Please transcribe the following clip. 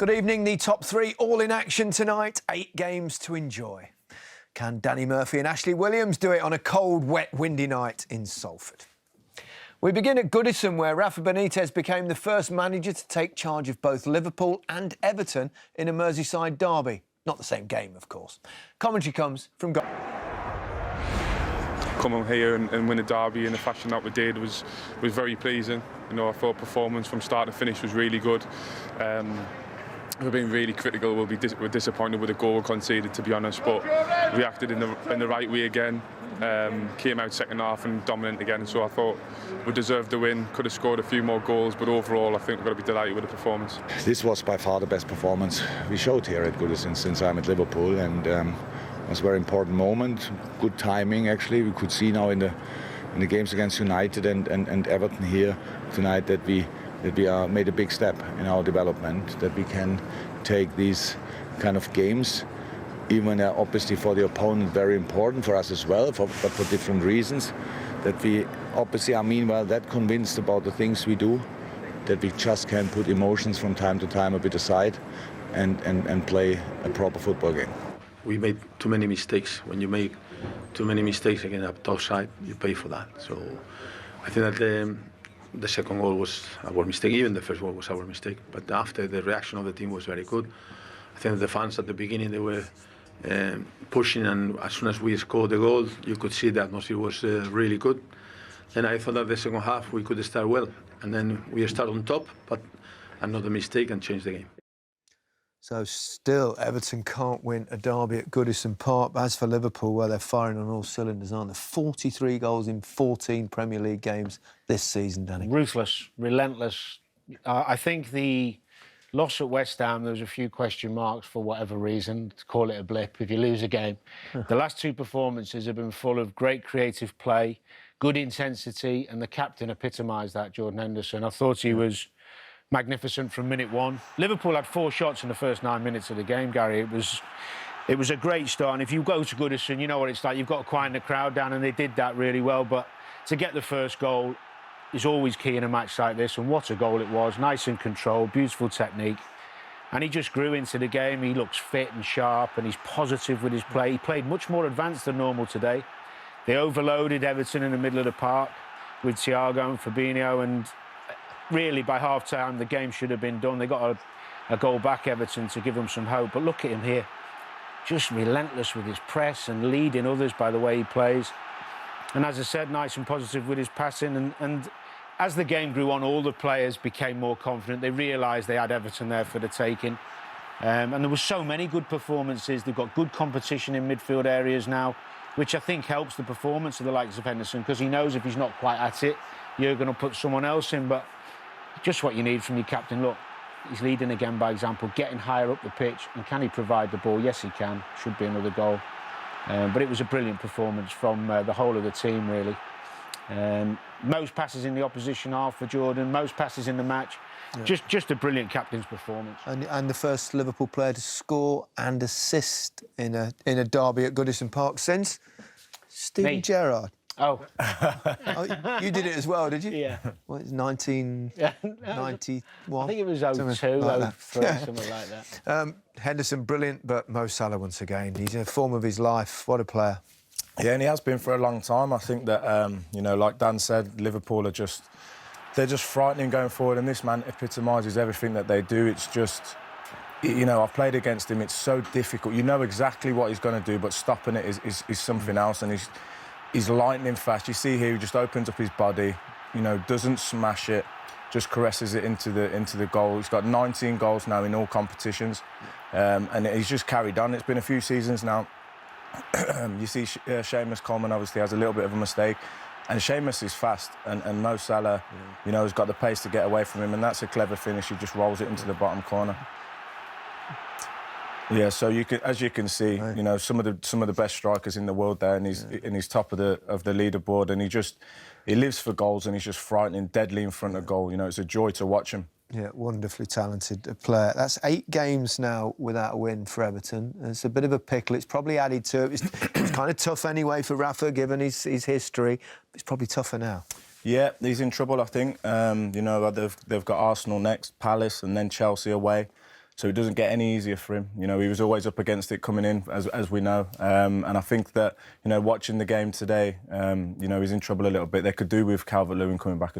Good evening. The top three all in action tonight. 8 games to enjoy. Can Danny Murphy and Ashley Williams do it on a cold, wet, windy night in Salford? We begin at Goodison, where Rafa Benitez became the first manager to take charge of both Liverpool and Everton in a Merseyside derby. Not the same game, of course. Commentary comes from... Coming here and win a derby in the fashion that we did was very pleasing. You know, I thought performance from start to finish was really good. We've been really critical. We're disappointed with the goal conceded, to be honest, but reacted in the right way again. Came out second half and dominant again. So I thought we deserved the win. Could have scored a few more goals, but overall, I think we've got to be delighted with the performance. This was by far the best performance we showed here at Goodison since I'm at Liverpool, and it was a very important moment. Good timing, actually. We could see now in the games against United and Everton here tonight that we made a big step in our development, that we can take these kind of games, even obviously for the opponent very important, for us as well, but for different reasons, that we obviously are meanwhile that convinced about the things we do, that we just can put emotions from time to time a bit aside and play a proper football game. We made too many mistakes. When you make too many mistakes against a tough side, you pay for that. So I think that the second goal was our mistake. Even the first goal was our mistake. But after, the reaction of the team was very good. I think the fans at the beginning, they were pushing, and as soon as we scored the goal, you could see the atmosphere was really good. And I thought that the second half we could start well. And then we start on top, but another mistake and change the game. So still, Everton can't win a derby at Goodison Park. As for Liverpool, well, they're firing on all cylinders, aren't they? 43 goals in 14 Premier League games this season, Danny. Ruthless, relentless. I think the loss at West Ham, there was a few question marks for whatever reason, to call it a blip if you lose a game. The last two performances have been full of great creative play, good intensity, and the captain epitomised that, Jordan Henderson. I thought he was magnificent from minute one. Liverpool had 4 shots in the first 9 minutes of the game, Gary. It was a great start, and if you go to Goodison, you know what it's like. You've got to quiet the crowd down, and they did that really well. But to get the first goal is always key in a match like this, and what a goal it was. Nice and controlled, beautiful technique. And he just grew into the game. He looks fit and sharp, and he's positive with his play. He played much more advanced than normal today. They overloaded Everton in the middle of the park with Thiago and Fabinho, and really, by half-time, the game should have been done. They got a goal back, Everton, to give them some hope. But look at him here. Just relentless with his press and leading others by the way he plays. And as I said, nice and positive with his passing. And as the game grew on, all the players became more confident. They realised they had Everton there for the taking. And there were so many good performances. They've got good competition in midfield areas now, which I think helps the performance of the likes of Henderson, because he knows if he's not quite at it, you're going to put someone else in. But just what you need from your captain. Look, he's leading again by example, getting higher up the pitch. And can he provide the ball? Yes, he can. Should be another goal. But it was a brilliant performance from the whole of the team, really. Most passes in the opposition half for Jordan, most passes in the match. Yeah. Just a brilliant captain's performance. And the first Liverpool player to score and assist in a derby at Goodison Park since Steven Gerrard. Oh. Oh, you did it as well, did you? Yeah. Well, it's 1991. I think it was 02, like 03, something like that. Henderson, brilliant, but Mo Salah once again. He's in the form of his life. What a player. Yeah, and he has been for a long time. I think that, you know, like Dan said, Liverpool are just frightening going forward, and this man epitomises everything that they do. It's just, you know, I've played against him. It's so difficult. You know exactly what he's going to do, but stopping it is something else, and he's lightning fast. You see here, he just opens up his body, you know, doesn't smash it, just caresses it into the goal. He's got 19 goals now in all competitions, and he's just carried on. It's been a few seasons now. You see Seamus Coleman obviously has a little bit of a mistake, and Seamus is fast, and Mo Salah, you know, has got the pace to get away from him, and that's a clever finish. He just rolls it into the bottom corner. Yeah, so as you can see, you know, some of the best strikers in the world there, and he's top of the leaderboard, and he lives for goals, and he's just frightening, deadly in front of goal. You know, it's a joy to watch him. Yeah, wonderfully talented player. That's 8 games now without a win for Everton. It's a bit of a pickle. It's probably added to it. It's kind of tough anyway for Rafa, given his history. It's probably tougher now. Yeah, he's in trouble, I think. You know, they've got Arsenal next, Palace, and then Chelsea away. so it doesn't get any easier for him. You know, he was always up against it coming in, as we know. And I think that, you know, watching the game today, you know, he's in trouble a little bit. They could do with Calvert-Lewin coming back as